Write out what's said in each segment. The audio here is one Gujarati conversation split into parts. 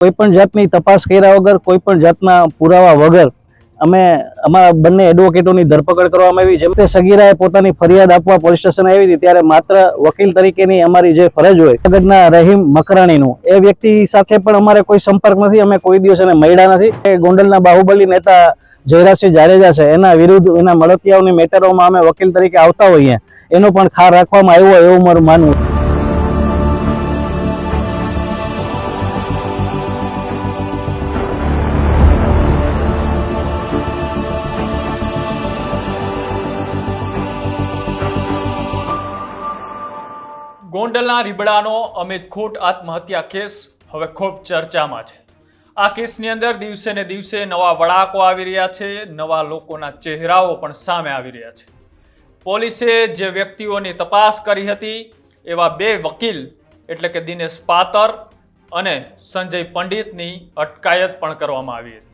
કોઈપણ જાતની તપાસ કર્યા વગર, કોઈપણ જાતના પુરાવા વગર અમે અમારા બંને એડવોકેટોની ધરપકડ કરવામાં આવી। જેમ તે સગીરાએ પોતાની ફરિયાદ આપવા પોલીસ સ્ટેશન આવી હતી ત્યારે માત્ર વકીલ તરીકેની અમારી જે ફરજ હોય, જૂનાગઢના રહીમ મકરાણીનું, એ વ્યક્તિ સાથે પણ અમારે કોઈ સંપર્ક નથી, અમે કોઈ દિવસ એને મળ્યા નથી। એ ગોંડલના બાહુબલી નેતા જયરાજસિંહ જાડેજા છે, એના વિરુદ્ધ એના મળતિયાઓની મેટરોમાં અમે વકીલ તરીકે આવતા હોઈએ, એનો પણ ખાર રાખવામાં આવ્યો એવું મારું માનવું। ગોંડલના રીબડાનો અમિત ખૂટ આત્મહત્યા કેસ હવે ખૂબ ચર્ચામાં છે। આ કેસની અંદર દિવસે ને દિવસે નવા વળાકો આવી રહ્યા છે, નવા લોકોના ચહેરાઓ પણ સામે આવી રહ્યા છે। પોલીસે જે વ્યક્તિઓની તપાસ કરી હતી એવા બે વકીલ એટલે કે દિનેશ પાતર અને સંજય પંડિતની અટકાયત પણ કરવામાં આવી હતી।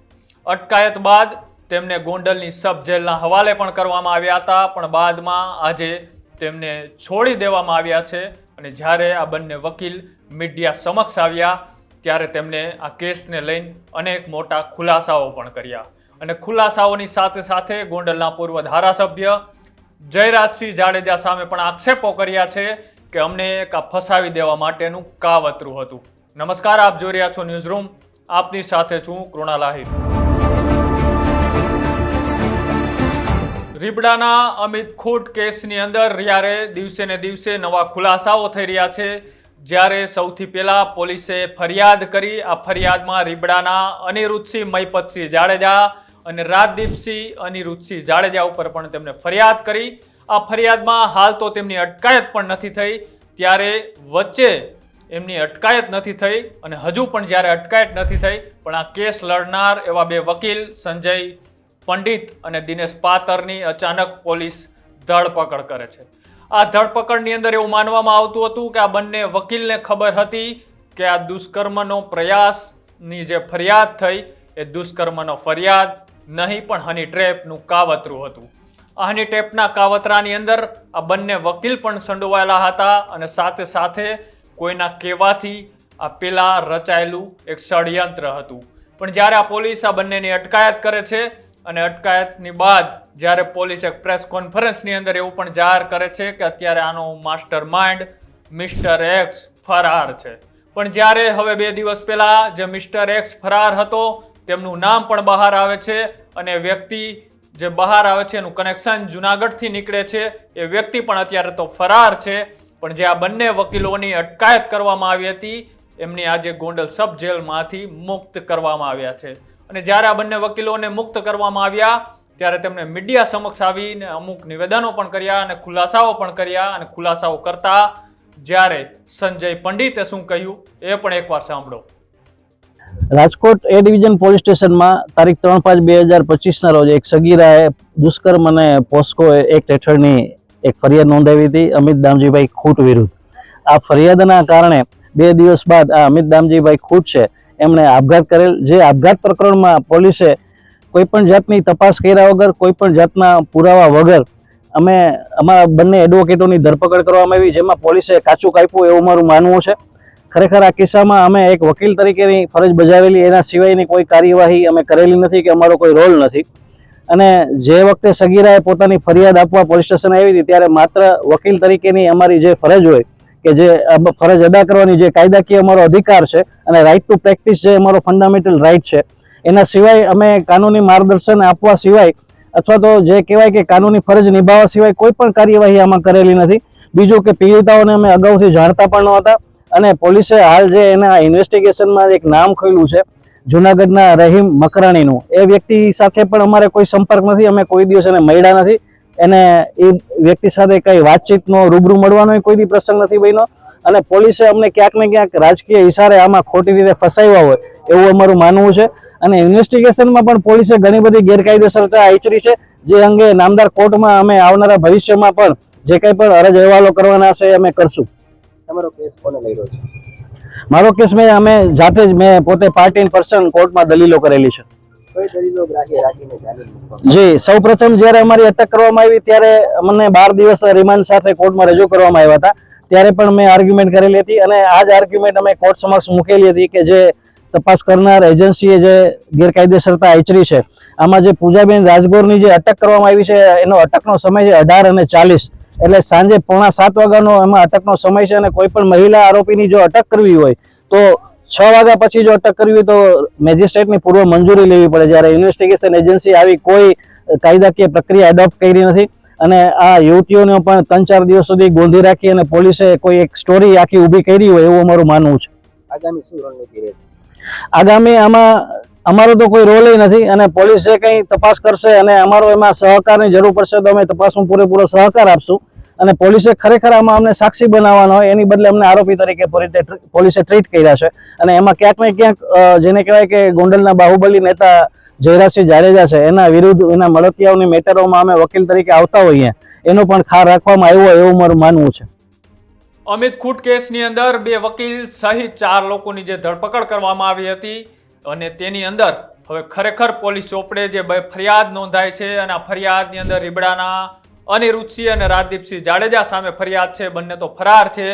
અટકાયત બાદ તેમને ગોંડલની સબ જેલના હવાલે પણ કરવામાં આવ્યા હતા, પણ બાદમાં આજે તેમને છોડી દેવામાં આવ્યા છે। અને જ્યારે આ બંને વકીલ મીડિયા સમક્ષ આવ્યા ત્યારે તેમણે આ કેસને લઈને અનેક મોટા ખુલાસાઓ પણ કર્યા અને ખુલાસાઓની સાથે સાથે ગોંડલના પૂર્વ ધારાસભ્ય જયરાજસિંહ જાડેજા સામે પણ આક્ષેપો કર્યા છે કે અમને ફસાવી દેવા માટેનું કાવતરું હતું। નમસ્કાર, આપ જોઈ રહ્યા છો ન્યૂઝ રૂમ, આપની સાથે છું કૃણાલ આહિર। રીબડાના અમિત ખૂટ કેસની અંદર જ્યારે દિવસે ને દિવસે નવા ખુલાસાઓ થઈ રહ્યા છે, જ્યારે સૌથી પહેલા પોલીસે ફરિયાદ કરી। આ ફરિયાદમાં રીબડાના અનિરુદ્ધસિંહ મહિપતસિંહ જાડેજા અને રાજદીપસિંહ અનિરુદ્ધસિંહ જાડેજા ઉપર પણ તેમણે ફરિયાદ કરી। આ ફરિયાદમાં હાલ તો તેમની અટકાયત પણ નથી થઈ, ત્યારે વચ્ચે એમની અટકાયત નથી થઈ અને હજુ પણ જ્યારે અટકાયત નથી થઈ પણ આ કેસ લડનાર એવા બે વકીલ સંજય પંડિત અને દિનેશ પાતરની અચાનક પોલીસ ધરપકડ કરે છે। આ ધરપકડની અંદર એવું માનવામાં આવતું હતું કે આ બંને વકીલને ખબર હતી કે આ દુષ્કર્મનો પ્રયાસની જે ફરિયાદ થઈ એ દુષ્કર્મનો ફરિયાદ નહીં પણ હની ટ્રેપનું કાવતરું હતું। આ હની ટ્રેપના કાવતરાની અંદર આ બંને વકીલ પણ સંડોવાયેલા હતા અને સાથે સાથે કોઈના કહેવાથી આ પેલા રચાયેલું એક ષડયંત્ર હતું। પણ જ્યારે આ પોલીસ આ બંનેની અટકાયત કરે છે અને અટકાયતની બાદ જ્યારે પોલીસ એક પ્રેસ કોન્ફરન્સની અંદર એવું પણ જાહેર કરે છે કે અત્યારે આનો માસ્ટર માઇન્ડ મિસ્ટર એક્સ ફરાર છે। પણ જ્યારે હવે 2 દિવસ પહેલા જે મિસ્ટર એક્સ ફરાર હતો તેમનું નામ પણ બહાર આવે છે અને વ્યક્તિ જે બહાર આવે છે એનું કનેક્શન જૂનાગઢથી નીકળે છે, એ વ્યક્તિ પણ અત્યારે તો ફરાર છે। પણ જે આ બંને વકીલોની અટકાયત કરવામાં આવી હતી એમની આજે ગોંડલ સબ જેલમાંથી મુક્ત કરવામાં આવ્યા છે। અને જ્યારે આ બંને વકીલોને મુક્ત કરવામાં આવ્યા ત્યારે તેમણે મીડિયા સમક્ષ આવીને અમુક નિવેદનો પણ કર્યા અને ખુલાસાઓ પણ કર્યા અને ખુલાસાઓ કરતા જ્યારે સંજય પંડિતે શું કહ્યું એ પણ એકવાર સાંભળો। રાજકોટ એ ડિવિઝન પોલીસ સ્ટેશનમાં તારીખ 3/5/2025ના રોજ એક સગીરાએ દુષ્કર્મ અને પોસ્કો એક્ટ હેઠળની એક ફરિયાદ નોંધાવી હતી અમિત દામજીભાઈ ખૂટ વિરુદ્ધ। આ ફરિયાદના કારણે 2 દિવસ બાદ આ અમિત દામજીભાઈ ખૂટ છે એમણે આપઘાત કરેલ। જે આપઘાત પ્રકરણમાં પોલીસે કોઈપણ જાતની તપાસ કર્યા વગર, કોઈપણ જાતના પુરાવા વગર અમે અમારા બંને એડવોકેટોની ધરપકડ કરવામાં આવી, જેમાં પોલીસે કાચું કાપ્યું એવું મારું માનવું છે। ખરેખર આ કિસ્સામાં અમે એક વકીલ તરીકેની ફરજ બજાવેલી, એના સિવાયની કોઈ કાર્યવાહી અમે કરેલી નથી કે અમારો કોઈ રોલ નથી। અને જે વખતે સગીરાએ પોતાની ફરિયાદ આપવા પોલીસ સ્ટેશન આવી હતી ત્યારે માત્ર વકીલ તરીકેની અમારી જે ફરજ હોય કે જે ફરજ અદા કરવાની જે કાયદાકીય અમારો અધિકાર છે અને રાઇટ ટુ પ્રેક્ટિસ જે અમારો ફંડામેન્ટલ રાઇટ છે, એના સિવાય અમે કાનૂની માર્ગદર્શન આપવા સિવાય અથવા તો જે કહેવાય કે કાનૂની ફરજ નિભાવવા સિવાય કોઈ પણ કાર્યવાહી આમાં કરેલી નથી। બીજું કે પીડિતાઓને અમે અગાઉથી જાણતા પણ નહોતા અને પોલીસે હાલ જે એના ઇન્વેસ્ટિગેશનમાં એક નામ ખોલ્યું છે જૂનાગઢના રહીમ મકરાણીનું, એ વ્યક્તિ સાથે પણ અમારે કોઈ સંપર્ક નથી, અમે કોઈ દિવસ એને મળ્યા નથી, એને એ વ્યક્તિ સાથે કઈ વાતચીતનો રૂબરૂ મળવાનો કોઈ દી પ્રસંગ નથી બન્યો અને પોલીસે અમને ક્યાંક ને ક્યાંક રાજકીય ઇશારે આમાં ખોટી રીતે ફસાવ્યા હોય એવું અમારું માનવું છે। અને ઇન્વેસ્ટિગેશનમાં પણ પોલીસે ઘણી બધી ગેરકાયદેસરતા આચરી છે, જે અંગે નામદાર કોર્ટમાં અમે આવનારા ભવિષ્યમાં પણ જે કંઈ પણ અરજ અહેવાલો કરવાના છે અમે કરશું। તમારો કેસ કોને લડ્યો છે? મારો કેસ અમે જાતે જ મેં પોતે પાર્ટ ઇન પર્સન કોર્ટમાં દલીલો કરેલી છે। કઈ દલીલો ગ્રાહ્ય રાખીને જામીન મૂકવામાં? જી, સૌપ્રથમ જ્યારે અમારી અટક કરવામાં આવી ત્યારે મને 12 દિવસ રિમાન્ડ સાથે કોર્ટમાં રજૂ કરવામાં આવ્યા હતા, ત્યારે પણ મેં આર્ગ્યુમેન્ટ કરેલી હતી અને આ જ આર્ગ્યુમેન્ટ અમે કોર્ટ સમક્ષ મૂકેલી હતી કે જે તપાસ કરનાર એજન્સીએ જે ગેરકાયદેસરતા આચરી છે, આમાં જે પૂજાબેન રાજગોરની જે અટક કરવામાં આવી છે એનો અટકનો સમય છે 18:40, એટલે સાંજે 6:45 વાગ્યાનો એમાં અટકનો સમય છે. અને કોઈ પણ મહિલા આરોપીની જો અટક કરવી હોય તો 6 વાગ્યા પછી જો અટક કરવી હોય તો મેજિસ્ટ્રેટની પૂર્વ મંજૂરી લેવી પડે, જ્યારે ઇન્વેસ્ટિગેશન એજન્સી આવી કોઈ કાયદાકીય પ્રક્રિયા એડોપ્ટ કરી નથી. અને આ યુવતીઓને પણ 3-4 દિવસ સુધી ગોંધી રાખી અને પોલીસે કોઈ એક સ્ટોરી આખી ઊભી કરી હોય એવું અમારું માનવું છે. આગામી શું રણનીતિ રહેશે? આગામી આમાં અમારો તો કોઈ રોલ નથી, અને પોલીસે કંઈ તપાસ કરશે અને અમારો એમાં સહકારની જરૂર પડશે તો અમે તપાસમાં પૂરેપૂરો સહકાર આપશું. અને પોલીસે ખરેખર આમાં અમને સાક્ષી બનાવવાનો હોય એની બદલે અમને આરોપી તરીકે પોલીસે ટ્રીટ કર્યા છે. અને એમાં ક્યાંક ને ક્યાંક જેને કહેવાય કે ગોંડલના બાહુબલી નેતા જયરાજસિંહ જાડેજા છે એના વિરુદ્ધ એના મળતિયાઓની મેટરોમાં અમે વકીલ તરીકે આવતા હોઈએ એનો પણ ખાર રાખવામાં આવ્યો હોય એવું મારું માનવું છે. અમિત ખૂટ કેસની અંદર 2 વકીલ સહિત 4 લોકોની જે ધરપકડ કરવામાં આવી હતી અને તેની અંદર હવે ખરેખર પોલીસ ચોપડે જે ફરિયાદ નોંધાઈ છે અને આ ફરિયાદની અંદર રીબડાના અનિરુદ્ધસિંહ અને રાજદીપસિંહ જાડેજા સામે ફરિયાદ છે. બંને તો ફરાર છે,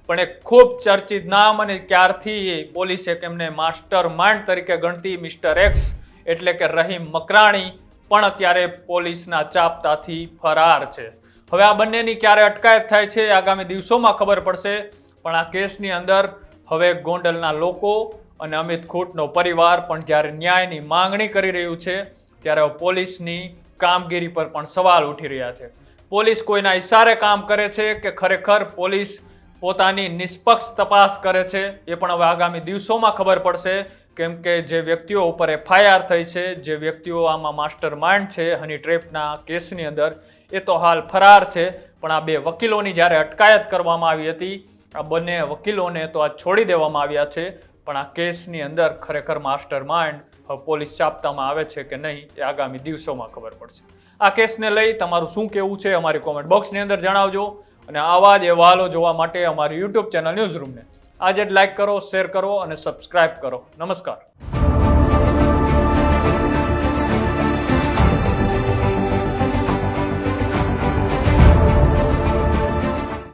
પણ એક ખૂબ ચર્ચિત નામ અને ક્યારથી પોલીસે એમને માસ્ટર માઇન્ડ તરીકે ગણતી મિસ્ટર એક્સ એટલે કે રહીમ મકરાણી પણ અત્યારે પોલીસના ચાપતાથી ફરાર છે. હવે આ બંનેની ક્યારે અટકાયત થાય છે આગામી દિવસોમાં ખબર પડશે. પણ આ કેસની અંદર હવે ગોંડલના લોકો અને અમિત ખૂટનો પરિવાર પણ જ્યારે ન્યાયની માંગણી કરી રહ્યું છે ત્યારે પોલીસની કામગીરી પર પણ સવાલ ઉઠી રહ્યા છે. પોલીસ કોઈના ઇશારે કામ કરે છે કે ખરેખર પોલીસ પોતાની નિષ્પક્ષ તપાસ કરે છે એ પણ હવે આગામી દિવસોમાં ખબર પડશે. કેમ કે જે વ્યક્તિઓ ઉપર FIR થઈ છે, જે વ્યક્તિઓ આમાં માસ્ટર માઇન્ડ છે હની ટ્રેપના કેસની અંદર, એ તો હાલ ફરાર છે. પણ આ 2 વકીલોની જ્યારે અટકાયત કરવામાં આવી હતી, આ બંને વકીલોને તો આ છોડી દેવામાં આવ્યા છે. પણ આ કેસની અંદર ખરેખર માસ્ટર માઇન્ડ પોલીસ ચાપતામાં આવે છે કે નહીં એ આગામી દિવસોમાં ખબર પડશે. આ કેસને લઈ તમારું શું કહેવું છે અમારી કોમેન્ટ બોક્સની અંદર જણાવજો. અને આવા જ અહેવાલો જોવા માટે અમારી YouTube ચેનલ ન્યૂઝરૂમને આજે જ લાઈક કરો, શેર કરો અને સબસ્ક્રાઇબ કરો. નમસ્કાર.